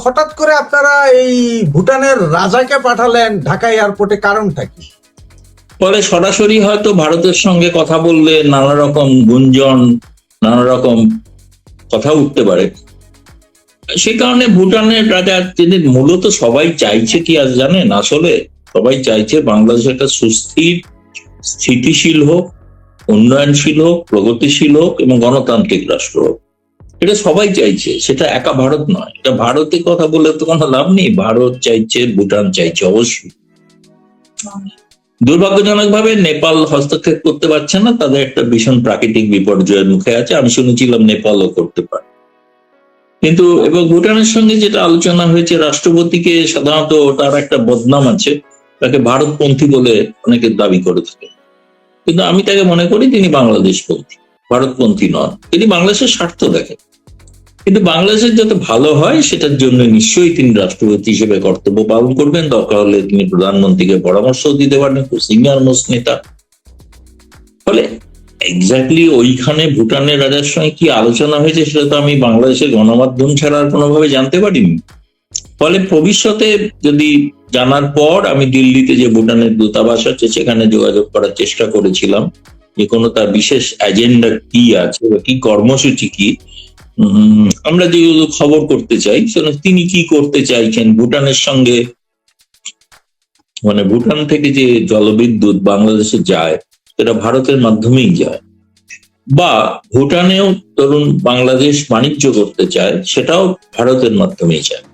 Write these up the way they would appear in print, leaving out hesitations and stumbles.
হঠাৎ করে আপনারা এই ভুটানের রাজাকে পাঠালেন ঢাকা এয়ারপোর্টে, কারণটা কি? ফলে সরাসরি হয়তো ভারতের সঙ্গে কথা বললে নানা রকম গুঞ্জন, নানা রকম কথা উঠতে পারে। সে কারণে ভুটানের রাজা, তিনি মূলত সবাই চাইছে কি আজ জানেন, আসলে সবাই চাইছে বাংলাদেশ একটা সুস্থির, স্থিতিশীল হোক, উন্নয়নশীল হোক, প্রগতিশীল হোক এবং গণতান্ত্রিক রাষ্ট্র হোক। এটা সবাই চাইছে, সেটা একা ভারত নয়। এটা ভারতের কথা বলে তো কোনো লাভ নেই, ভারত চাইছে, ভুটান চাইছে অবশ্যই। দুর্ভাগ্যজনক ভাবে নেপাল হস্তক্ষেপ করতে পারছে না, তাদের একটা ভীষণ প্রাকৃতিক বিপর্যয়ের মুখে আছে। আমি শুনেছিলাম নেপালও করতে পারে। কিন্তু এবং ভুটানের সঙ্গে যেটা আলোচনা হয়েছে, রাষ্ট্রপতিকে সাধারণত তার একটা বদনাম আছে, তাকে ভারতপন্থী বলে অনেকে দাবি করে থাকে। কিন্তু আমি তাকে মনে করি তিনি বাংলাদেশপন্থী, ভারতপন্থী নন। তিনি বাংলাদেশের স্বার্থ দেখেন, কিন্তু বাংলাদেশের যাতে ভালো হয় সেটার জন্য নিশ্চয়ই তিনি রাষ্ট্রপতি হিসেবে কর্তব্য পালন করবেন। দরকার হলে তিনি প্রধানমন্ত্রীকে পরামর্শ দিতে পারেন, সিনিয়র মোস্ট নেতা। ফলে এক্স্যাক্টলি ওইখানে ভুটানের রাজার সঙ্গে কি আলোচনা হয়েছে সেটা তো আমি বাংলাদেশের গণমাধ্যম ছাড়া আর কোনোভাবে জানতে পারিনি। ফলে ভবিষ্যতে যদি জানার পর আমি দিল্লিতে যে ভুটানের দূতাবাস আছে সেখানে যোগাযোগ করার চেষ্টা করেছিলাম, যে কোনো তার বিশেষ এজেন্ডা কি আছে বা কি কর্মসূচি কি, আমরা যেগুলো খবর করতে চাই সেটা তিনি কি করতে চাইছেন। ভুটানের সঙ্গে মানে ভুটান থেকে যে জলবিদ্যুৎ বাংলাদেশে যায় সেটা ভারতের মাধ্যমেই যায়, বা ভুটানেও ধরুন বাংলাদেশ বাণিজ্য করতে চায় সেটাও ভারতের মাধ্যমেই যায়।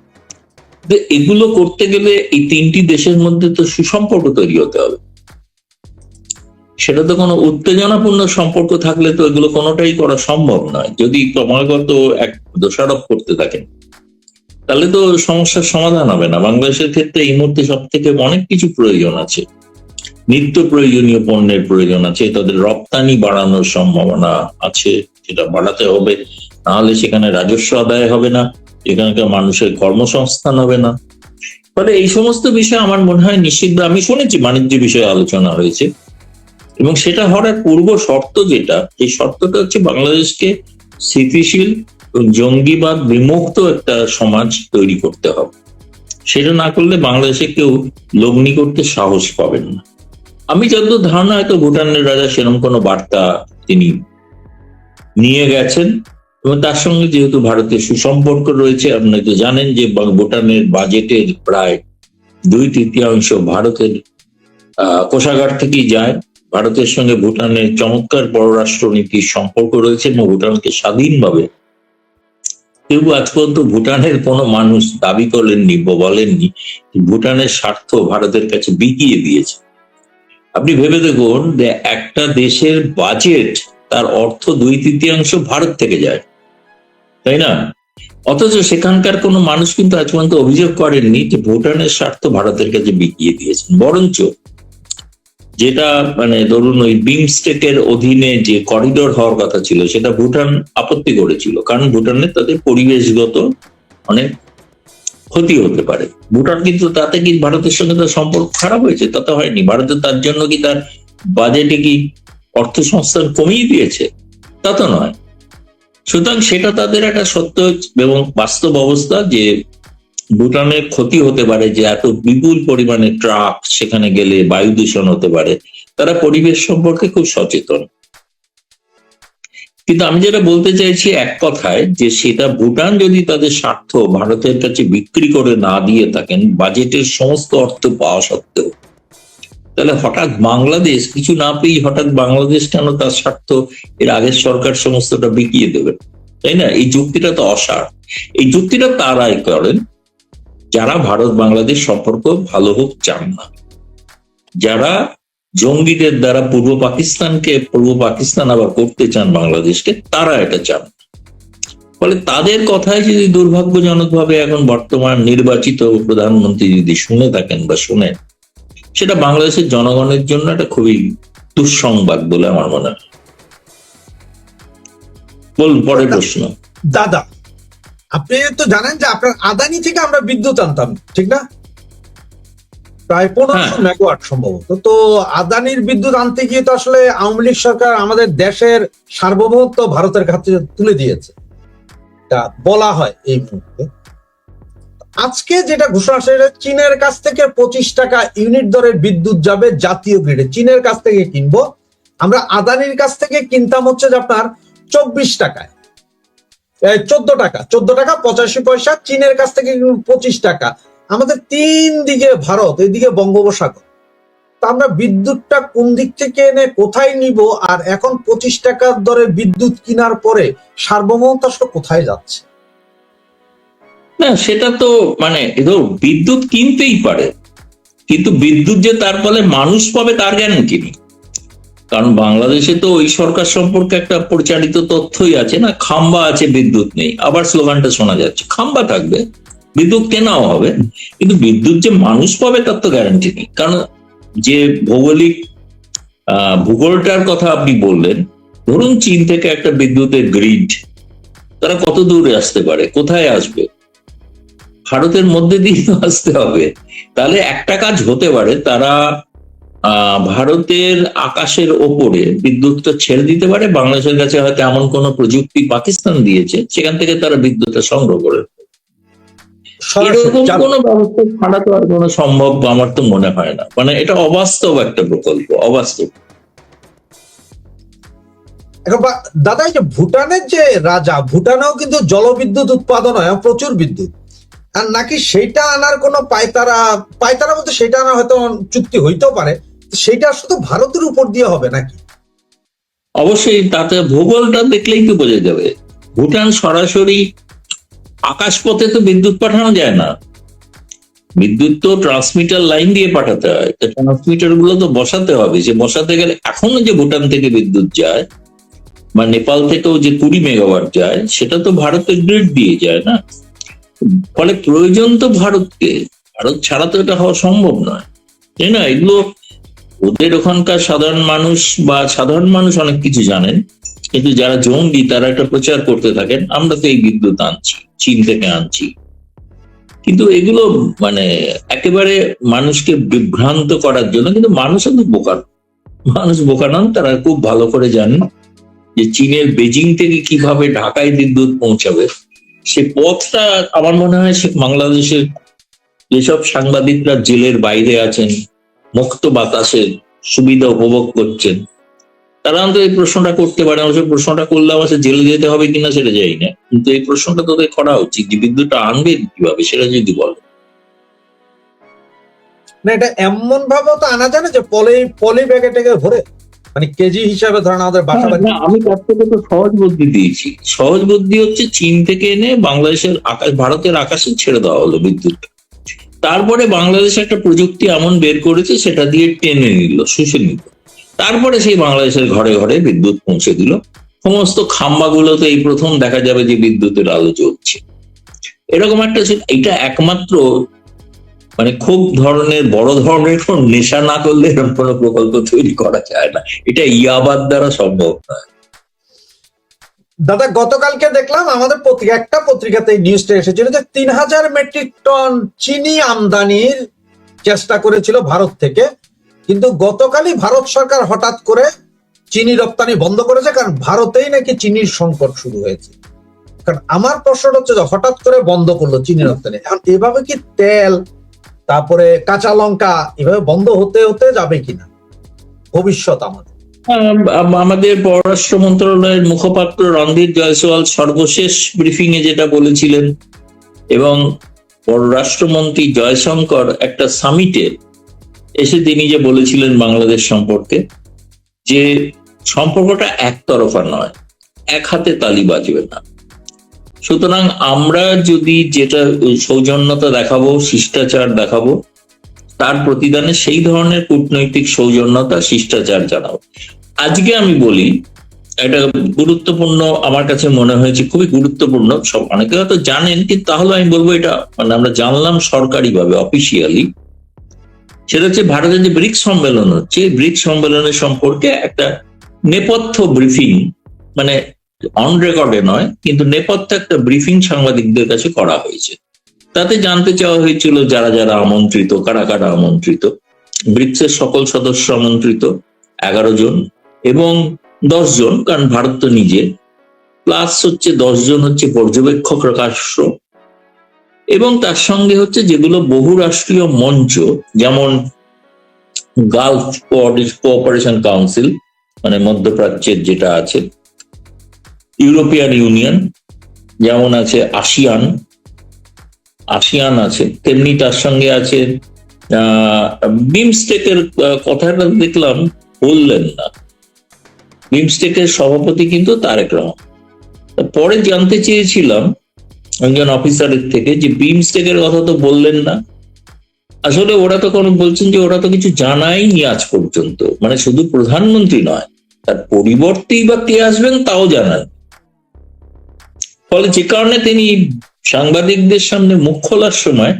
এগুলো করতে গেলে এই তিনটি দেশের মধ্যে তো সুসম্পর্ক তৈরি হতে হবে। সেটা তো কোনো উত্তেজনাপূর্ণ সম্পর্ক থাকলে তো এগুলো কোনোটাই করা সম্ভব নয়। যদি ক্রমাগত এক দোষারোপ করতে থাকেন তাহলে তো সমস্যার সমাধান হবে না। বাংলাদেশের ক্ষেত্রে এই মুহূর্তে সব থেকে অনেক কিছু প্রয়োজন আছে, নিত্য প্রয়োজনীয় পণ্যের প্রয়োজন আছে, তাদের রপ্তানি বাড়ানোর সম্ভাবনা আছে, সেটা বাড়াতে হবে। নাহলে সেখানে রাজস্ব আদায় হবে না, এখানকার মানুষের কর্মসংস্থান হবে না। ফলে এই সমস্ত বিষয়ে আমার মনে হয় নিষিদ্ধ। আমি শুনেছি বাণিজ্য বিষয়ে আলোচনা হয়েছে, এবং সেটা হওয়ার পূর্ব শর্ত যেটা, এই শর্তটা হচ্ছে বাংলাদেশকে স্থিতিশীল জঙ্গিবাদ বিমুক্ত একটা সমাজ তৈরি করতে হবে। সেটা না করলে বাংলাদেশে কেউ লগ্নি করতে সাহস পাবেন না। আমি যতদূর ধারণা, হয়তো ভুটানের রাজা সেরকম কোনো বার্তা তিনি নিয়ে গেছেন, এবং তার সঙ্গে যেহেতু ভারতের সুসম্পর্ক রয়েছে, আপনি তো জানেন যে ভুটানের বাজেটের প্রায় 2/3 ভারতের কোষাগার থেকেই যায়। ভারতের সঙ্গে ভুটানের চমৎকার পররাষ্ট্র নীতির সম্পর্ক রয়েছে, এবং ভুটানকে স্বাধীনভাবে কেউ আজ পর্যন্ত ভুটানের কোনো মানুষ দাবি করেননি বা বলেননি ভুটানের স্বার্থ ভারতের কাছে বিকিয়ে দিয়েছে। আপনি ভেবে দেখুন যে একটা দেশের বাজেট, তার অর্থ 2/3 ভারত থেকে যায়, তাই না? অথচ সেখানকার কোনো মানুষ কিন্তু আজ পর্যন্ত অভিযোগ করেননি যে ভুটানের স্বার্থ ভারতের কাছে বিকিয়ে দিয়েছেন। বরঞ্চ যেটা মানে ধরুন ওই বিমস্টেকের অধীনে যে করিডোর হওয়ার কথা ছিল সেটা ভুটান আপত্তি করেছিল, কারণ ভুটানের তাদের পরিবেশগত অনেক ক্ষতি হতে পারে। ভুটান কিন্তু তাতে কি ভারতের সঙ্গে তার সম্পর্ক খারাপ হয়েছে? তাতে হয়নি। ভারতের তার জন্য কি তার বাজেটে কি অর্থ সংস্থান কমিয়ে দিয়েছে? তা তো নয়। সুতরাং সেটা তাদের একটা সত্য এবং বাস্তব অবস্থা যে ভুটানের ক্ষতি হতে পারে, যে এত বিপুল পরিমাণে ট্রাক সেখানে গেলে বায়ু দূষণ হতে পারে। তারা পরিবেশ সম্পর্কে খুব সচেতন। কিন্তু আমি যেটা বলতে চাইছি এক কথায়, যে সেটা ভুটান যদি তাদের স্বার্থ ভারতের কাছে বিক্রি করে না দিয়ে থাকেন বাজেটের সমস্ত অর্থ পাওয়া সত্ত্বেও, তাহলে হঠাৎ বাংলাদেশ কিছু না পেয়ে হঠাৎ বাংলাদেশ কেন তার স্বার্থ এর আগের সরকার সমস্তটা বিকিয়ে দেবে? তাই না? এই যুক্তিটা তো অসার। এই যুক্তিটা তারাই করেন যারা ভারত বাংলাদেশ সম্পর্ক ভালো হোক চান না, যারা জঙ্গিদের দ্বারা পূর্ব পাকিস্তান আবার করতে চান বাংলাদেশকে, তারা এটা চান। ফলে তাদের কথায় যদি দুর্ভাগ্যজনক ভাবে এখন বর্তমান নির্বাচিত প্রধানমন্ত্রী যদি শুনে থাকেন বা শোনেন, সেটা বাংলাদেশের জনগণের জন্য একটা খুবই দুঃসংবাদ বলে আমার মনে হয়। বলুন পরের প্রশ্ন। দাদা, আপনি তো জানেন যে আপনার আদানি থেকে আমরা বিদ্যুৎ আনতাম, ঠিক না? প্রায় 1500 মেগাওয়াট সম্ভবত। তো আদানির বিদ্যুৎ আনতে গিয়ে তো আসলে আওয়ামী লীগ সরকার আমাদের দেশের সার্বভৌমত্ব ভারতের কাছে তুলে দিয়েছে, এটা বলা হয় এই মুহূর্তে। আজকে যেটা ঘোষণা সেটা চীনের কাছ থেকে 25 টাকা ইউনিট দরে বিদ্যুৎ যাবে জাতীয় গ্রিডে, চীনের কাছ থেকে কিনবো। আমরা আদানির কাছ থেকে কিনতাম হচ্ছে যে আপনার 24 টাকায়, 14 টাকা 85 পয়সা, চীনের কাছ থেকে 25 টাকা। আমাদের তিন দিকে ভারত, এদিকে বঙ্গোপসাগর, তা আমরা বিদ্যুৎটা কোন দিক থেকে এনে কোথায় নিব? আর এখন 25 টাকার দরে বিদ্যুৎ কেনার পরে সার্বভৌমত্ব আসলে কোথায় যাচ্ছে? না, সেটা তো মানে বিদ্যুৎ কিনতেই পারে, কিন্তু বিদ্যুৎ যে তার ফলে মানুষ পাবে তার গ্যারান্টি নেই। কারণ বাংলাদেশে তো ওই সরকার সম্পর্কে একটা পরিচালিত তথ্যই আছে না, খাম্বা আছে বিদ্যুৎ নেই, আবার স্লোগানটা শোনা যাচ্ছে। খাম্বা থাকবে, বিদ্যুৎ কেনাও হবে, কিন্তু বিদ্যুৎ যে মানুষ পাবে তার তো গ্যারান্টি নেই। কারণ যে ভৌগোলিক ভূগোলটার কথা আপনি বললেন, ধরুন চীন থেকে একটা বিদ্যুতের গ্রিড, তারা কত দূরে আসতে পারে, কোথায় আসবে? ভারতের মধ্যে দিয়ে আসতে হবে। তাহলে একটা কাজ হতে পারে, তারা ভারতের আকাশের ওপরে বিদ্যুৎটা ছেড়ে দিতে পারে। বাংলাদেশের কাছে হয়তো এমন কোন প্রযুক্তি পাকিস্তান দিয়েছে, সেখান থেকে তারা বিদ্যুৎটা সংগ্রহ করে। এরকম কোন ব্যবস্থা ছাড়া তো আর কোনো সম্ভব আমার তো মনে হয় না। মানে এটা অবাস্তব একটা প্রকল্প, অবাস্তব। দাদা, এই যে ভুটানের যে রাজা, ভুটানেও কিন্তু জলবিদ্যুৎ উৎপাদন হয় প্রচুর বিদ্যুৎ, আর নাকি সেইটা আনার কোনো পায়তারা বলতে সেটা আনার হয়তো চুক্তি হইতেও পারে, সেটা শুধু ভারতের উপর দিয়ে হবে নাকি? অবশ্যই, তাতে ভূগোলটা দেখলেই তো বোঝা যাবে। ভুটান সরাসরি আকাশপথে তো বিদ্যুৎ পাঠানো যায় না, বিদ্যুৎ তো ট্রান্সমিটার লাইন দিয়ে পাঠাতে হয়। ট্রান্সমিটার গুলো তো বসাতে হবে, যে বসাতে গেলে এখনো যে ভুটান থেকে বিদ্যুৎ যায় বা নেপাল থেকেও যে 20 মেগাওয়াট যায়, সেটা তো ভারতের গ্রিড দিয়ে যায় না। ফলে প্রয়োজন তো ভারতকে, ভারত ছাড়া তো এটা হওয়া সম্ভব নয়, তাই না? এগুলো ওদের ওখানকার সাধারণ মানুষ অনেক কিছু জানেন, কিন্তু যারা জঙ্গি তারা একটা প্রচার করতে থাকেন, আমরা তো এই বিদ্যুৎ আনছি, চীন থেকে আনছি। কিন্তু এগুলো মানে একেবারে মানুষকে বিভ্রান্ত করার জন্য। কিন্তু মানুষ বোকা নন, তারা খুব ভালো করে জানেন যে চীনের বেজিং থেকে কিভাবে ঢাকায় বিদ্যুৎ পৌঁছাবে। সে পথটা আমার মনে হয় সে বাংলাদেশের যেসব সাংবাদিকরা জেলের বাইরে আছেন, মুক্ত বাতাসের সুবিধা উপভোগ করছেন, তারা অন্তত এই প্রশ্নটা করতে পারে। অবশ্য প্রশ্নটা করলে আমার জেলে যেতে হবে কিনা সেটা যাই না, কিন্তু এই প্রশ্নটা তোদের করা উচিত যে বিদ্যুৎটা আনবে কিভাবে, সেটা যদি বলে। না, এটা এমন ভাবে তো আনা যায় না যে পলি ব্যাগে টেগে ভরে, মানে কেজি হিসাবে ধরেন আমাদের বাসা বাড়ি। আমি তার থেকে তো সহজ বুদ্ধি দিয়েছি। সহজ বুদ্ধি হচ্ছে চীন থেকে এনে বাংলাদেশের ভারতের আকাশে ছেড়ে দেওয়া হলো বিদ্যুৎ। তারপরে বাংলাদেশ একটা প্রযুক্তি এমন বের করেছে, সেটা দিয়ে টেনে নিল, শুষে নিল। তারপরে সেই বাংলাদেশের ঘরে ঘরে বিদ্যুৎ পৌঁছে দিল। সমস্ত খাম্বাগুলোতে এই প্রথম দেখা যাবে যে বিদ্যুতের আলো জ্বলছে। এরকম একটা, এটা একমাত্র মানে খুব বড় ধরনের কোন নেশা না করলে এরকম কোনো প্রকল্প তৈরি করা যায় না। এটা ইয়াবার দ্বারা সম্ভব নয়। দাদা, গতকালকে দেখলাম আমাদের একটা পত্রিকাতে নিউজটা এসেছিল যে 3000 মেট্রিক টন চিনি আমদানির চেষ্টা করেছিল ভারত থেকে, কিন্তু গতকালই ভারত সরকার হঠাৎ করে চিনি রপ্তানি বন্ধ করেছে, কারণ ভারতেই নাকি চিনির সংকট শুরু হয়েছে। কারণ আমার প্রশ্নটা হচ্ছে যে হঠাৎ করে বন্ধ করলো চিনি রপ্তানি, এখন এভাবে কি তেল, তারপরে কাঁচা লঙ্কা এভাবে বন্ধ হতে হতে যাবে কিনা ভবিষ্যৎ? আমাদের পররাষ্ট্র মন্ত্রণালয়ের মুখপাত্র রণধীর জয়সওয়াল সর্বশেষ ব্রিফিং এ যেটা বলেছিলেন, এবং পররাষ্ট্রমন্ত্রী জয়শঙ্কর একটা সামিটে এসে তিনি যে বলেছিলেন বাংলাদেশ সম্পর্কে, যে সম্পর্কটা একতরফা নয়, এক হাতে তালি বাজবে না। সুতরাং আমরা যদি যেটা সৌজন্যতা দেখাবো, শিষ্টাচার দেখাবো, তার প্রতিদানে সেই ধরনের কূটনৈতিক সৌজন্যতা, শিষ্টাচার জানাবো। আজকে আমি বলি, এটা গুরুত্বপূর্ণ আমার কাছে মনে হয়েছে, খুবই গুরুত্বপূর্ণ। সব অনেকে হয়তো জানেন, কিন্তু তাহলে আমি বলবো এটা মানে আমরা জানলাম সরকারিভাবে, অফিসিয়ালি। সেটা হচ্ছে ভারতের যে ব্রিক্স সম্মেলন হচ্ছে, ব্রিক্স সম্মেলনের সম্পর্কে একটা নেপথ্য ব্রিফিং, মানে অন রেকর্ডে নয়, কিন্তু নেপথ্যে একটা ব্রিফিং সাংবাদিকদের কাছে করা হয়েছে। তাতে জানতে চাওয়া হয়েছিল যারা যারা আমন্ত্রিত, কারা কারা আমন্ত্রিত। ব্রিক্সের সকল সদস্য আমন্ত্রিত 11 জন, এবং 10 জন, কারণ ভারত তো নিজে, প্লাস হচ্ছে 10 জন হচ্ছে পর্যবেক্ষক রাষ্ট্র, এবং তার সঙ্গে হচ্ছে যেগুলো বহুরাষ্ট্রীয় মঞ্চ, যেমন গালফ কোঅপারেশন কাউন্সিল, মানে মধ্যপ্রাচ্যের যেটা আছে, ইউরোপিয়ান ইউনিয়ন, যেমন আছে আসিয়ান আছে, তেমনি তার সঙ্গে আছে বিমস্টেকের কথাটা দেখলাম বললেন না। বিমস্টেকের সভাপতি কিন্তু তারেক রহমান। পরে জানতে চেয়েছিলাম একজন অফিসারের থেকে যে বিমস্টেকের কথা তো বললেন না। আসলে ওরা তো কোনো বলছেন যে ওরা তো কিছু জানায়নি আজ পর্যন্ত, মানে শুধু প্রধানমন্ত্রী নয়, তার পরিবর্তেই বা কে আসবেন তাও জানান। ফলে যে কারণে তিনি সাংবাদিকদের সামনে মুখ খোলার সময়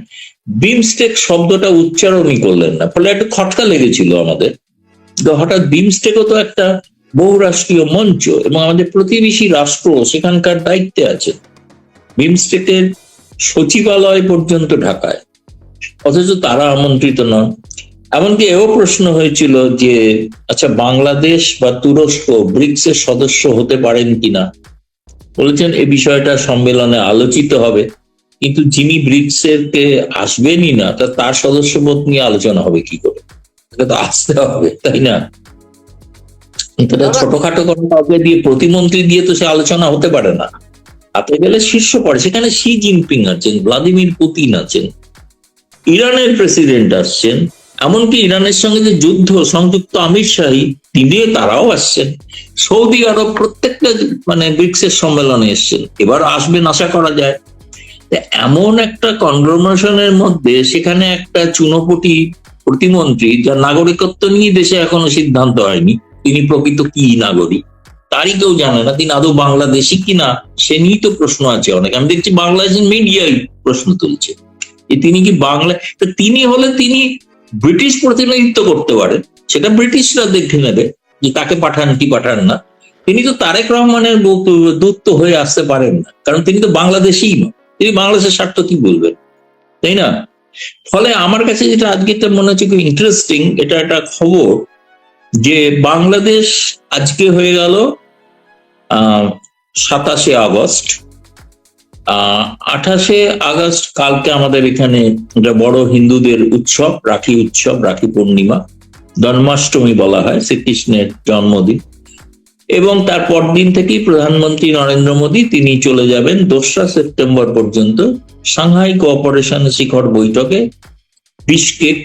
বিমস্টেক শব্দটা উচ্চারণই করলেন না। ফলে একটা খটকা লেগেছিল আমাদের, হঠাৎ বিমস্টেকও তো একটা বহুরাষ্ট্রীয় মঞ্চ এবং আমাদের প্রতিবেশী রাষ্ট্র সেখানকার দায়িত্বে আছে। বিমস্টেকের সচিবালয় পর্যন্ত ঢাকায়, অথচ তারা আমন্ত্রিত নন। এমনকি এও প্রশ্ন হয়েছিল যে আচ্ছা, বাংলাদেশ বা তুরস্ক ব্রিক্স এর সদস্য হতে পারেন কিনা। বলেছেন এই বিষয়টা সম্মেলনে আলোচিত হবে, কিন্তু যিনি ব্রিক্স এর কে আসবেনই না, তার সদস্যপদ নিয়ে আলোচনা হবে কি করে? এটা তো আসতে হবে, তাই না? এটা ছোটখাটো কোনো কাউকে দিয়ে, প্রতিমন্ত্রী দিয়ে তো সে আলোচনা হতে পারে না। হাতে গেলে শীর্ষ পড়ে, সেখানে শি জিনপিং আছেন, ভ্লাদিমির পুতিন আছেন, ইরানের প্রেসিডেন্ট আসছেন, এমনকি ইরানের সঙ্গে যে যুদ্ধ সংযুক্ত আমির শাহী তারাও আসছেন, সৌদি আরব, প্রত্যেকটা মানে ব্রিক্স এর সম্মেলনে এসছেন, এবার আসবেন আশা করা যায়। এমন একটা কনগ্লোমারেশনের মধ্যে সেখানে একটা চুনোপুটি প্রতিমন্ত্রী, যার নাগরিকত্ব নিয়ে দেশে এখনো সিদ্ধান্ত হয়নি তিনি প্রকৃত কি নাগরিক, তারই কেউ জানে না, তিনি আদৌ বাংলাদেশি কিনা সে নিয়েই তো প্রশ্ন আছে অনেক। আমি দেখছি বাংলাদেশের মিডিয়ায় প্রশ্ন তুলছে তিনি কি বাংলা, তিনি হলে তিনি ব্রিটিশ প্রতিনিধিত্ব করতে পারেন, সেটা ব্রিটিশরা দেখে নেবে যে তাকে পাঠান কি পাঠান না। তিনি তো তারেক রহমানের দূত হয়ে আসতে পারেন না, কারণ তিনি তো বাংলাদেশিই নয়, তিনি বাংলাদেশের স্বার্থ কি বলবেন, তাই না? ফলে আমার কাছে যেটা আজকে মনে হচ্ছে খুব ইন্টারেস্টিং, এটা একটা খবর যে বাংলাদেশ আজকে হয়ে গেল 27শে আগস্ট, 28শে আগস্ট কালকে আমাদের এখানে একটা বড় হিন্দুদের উৎসব, রাখি উৎসব, রাখি পূর্ণিমা, জন্মাষ্টমী বলা হয়, শ্রীকৃষ্ণের জন্মদিন। এবং তার পরদিন থেকেই প্রধানমন্ত্রী নরেন্দ্র মোদী তিনি চলে যাবেন 2রা সেপ্টেম্বর পর্যন্ত সাংহাই কোঅপারেশন শিখর বৈঠকে বিশকেক,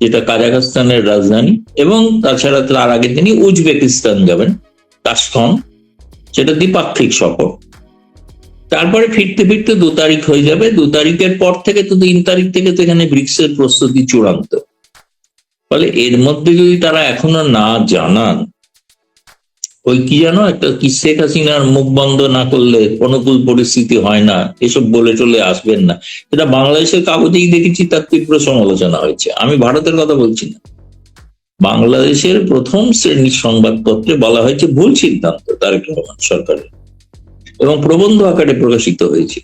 যেটা কাজাখস্তানের রাজধানী, এবং তাছাড়া তার আগে তিনি উজবেকিস্তান যাবেন, তাশখন্দ, সেটা দ্বিপাক্ষিক সফর। তারপরে ফিরতে ফিরতে 2 তারিখ হয়ে যাবে। 2 তারিখের পর থেকে তো 3 তারিখ থেকে তো এখানে ব্রিক্সের প্রস্তুতি চূড়ান্ত। ফলে এর মধ্যে যদি তারা এখনো না জানান, ওই কি জানো একটা কি, শেখ হাসিনার মুখ বন্ধ না করলে অনুকূল পরিস্থিতি হয় না, এসব বলে চলে আসবেন না, এটা বাংলাদেশের কাগজেই দেখেছি, তার তীব্র সমালোচনা হয়েছে। আমি ভারতের কথা বলছি না, বাংলাদেশের প্রথম শ্রেণীর সংবাদপত্রে বলা হয়েছে ভুল সিদ্ধান্ত তারেক রহমান সরকারের, এবং প্রবন্ধ আকারে প্রকাশিত হয়েছে।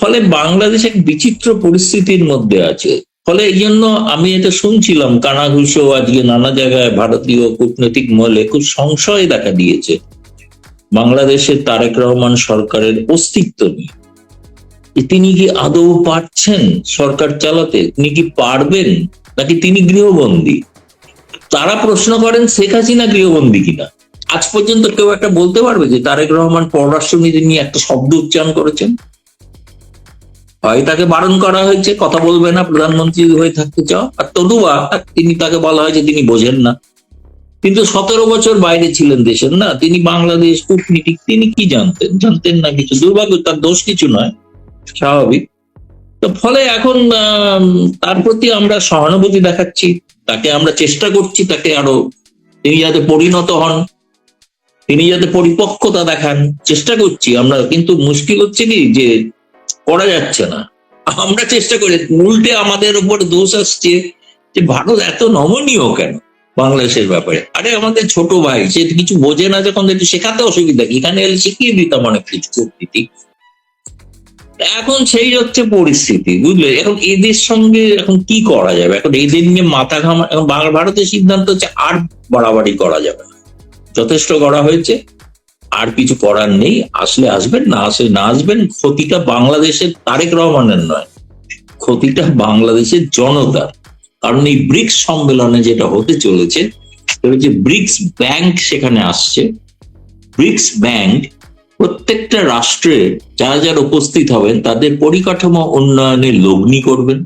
ফলে বাংলাদেশ এক বিচিত্র পরিস্থিতির মধ্যে আছে। ফলে এই জন্য আমি এটা শুনছিলাম কানাঘুষো আজকে নানা জায়গায় ভারতীয় কূটনৈতিক মহলে খুব সংশয় দেখা দিয়েছে বাংলাদেশের তারেক রহমান সরকারের অস্তিত্ব নিয়ে। তিনি কি আদৌ পারছেন সরকার চালাতে, তিনি কি পারবেন, নাকি তিনি গৃহবন্দী? তারা প্রশ্ন করেন শেখ হাসিনা গৃহবন্দী কিনা। আজ পর্যন্ত কেউ একটা বলতে পারবে যে তারেক রহমান পররাষ্ট্রনীতি নিয়ে একটা শব্দ উচ্চারণ করেছেন? হয় তাকে বারণ করা হয়েছে, কথা বলবে না, প্রধানমন্ত্রী হয়ে থাকতে চাও, আর তদুবা তিনি তাকে বলা হয় যে তিনি বোঝেন না। কিন্তু 17 বছর বাইরে ছিলেন দেশের, না তিনি বাংলাদেশ কূটনীতিক, তিনি কি জানতেন না কিছু? দুর্ভাগ্য, তার দোষ কিছু নয়, স্বাভাবিক। তো ফলে এখন তার প্রতি আমরা সহানুভূতি দেখাচ্ছি, তাকে আমরা চেষ্টা করছি তাকে আরো, তিনি যাতে পরিণত হন, তিনি যাতে পরিপক্কতা দেখান, চেষ্টা করছি আমরা। কিন্তু মুশকিল হচ্ছে কি যে করা যাচ্ছে না। আমরা চেষ্টা করি, উল্টে আমাদের উপর দোষ আসছে যে ভারত এত নমনীয় কেন বাংলাদেশের ব্যাপারে। আরে আমাদের ছোট ভাই, সে কিছু বোঝে না যখন, একটু শেখাতে অসুবিধা কি, এখানে এলে শিখিয়ে দিতাম অনেক কিছু কূটনীতি। এখন সেই হচ্ছে পরিস্থিতি, বুঝলে? এখন এদের সঙ্গে এখন কি করা যাবে? এখন এদের নিয়ে মাথা ঘামা, এখন ভারতের সিদ্ধান্ত হচ্ছে আর বাড়াবাড়ি করা যাবে না, যথেষ্ট করা হয়েছে, আর কিছু করার নেই, আসলে আসবেন, না আসলে না আসবেন। ক্ষতিটা বাংলাদেশের তারেক রহমানের নয়, ক্ষতিটা বাংলাদেশের জনতার। কারণ এই ব্রিক্স সম্মেলনে যেটা হতে চলেছে সেটা হচ্ছে ব্রিক্স ব্যাংক সেখানে আসছে। ব্রিক্স ব্যাংক প্রত্যেকটা রাষ্ট্রের যারা যারা উপস্থিত হবেন তাদের পরিকাঠামো উন্নয়নে লগ্নি করবেন,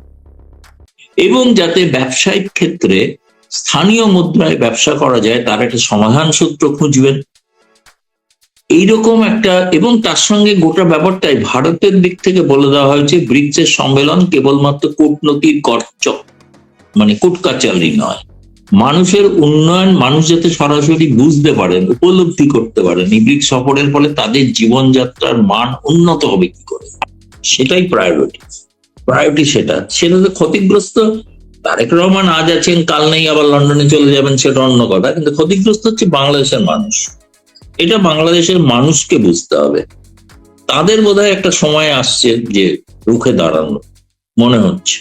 এবং যাতে ব্যবসায়িক ক্ষেত্রে স্থানীয় মুদ্রায় ব্যবসা করা যায় তার একটা সমাধান সূত্র খুঁজবেন, এইরকম একটা। এবং তার সঙ্গে গোটা ব্যাপারটাই ভারতের দিক থেকে বলে দেওয়া হয়েছে ব্রিক্সের সম্মেলন কেবলমাত্র কূটনৈতিক মানে কুটকাচারি নয়, মানুষের উন্নয়ন, মানুষ যাতে সরাসরি বুঝতে পারেন, উপলব্ধি করতে পারেন এই ব্রিক্স সফরের ফলে তাদের জীবনযাত্রার মান উন্নত হবে কি করে, সেটাই প্রায়োরিটি সেটাতে ক্ষতিগ্রস্ত তারেক রহমান আজ আছেন, কাল নেই, আবার লন্ডনে চলে যাবেন, সেটা অন্য কথা, কিন্তু ক্ষতিগ্রস্ত হচ্ছে বাংলাদেশের মানুষ। এটা বাংলাদেশের মানুষকে বুঝতে হবে। তাদের বোধহয় একটা সময় আসছে যে রুখে দাঁড়ানো মনে হচ্ছে।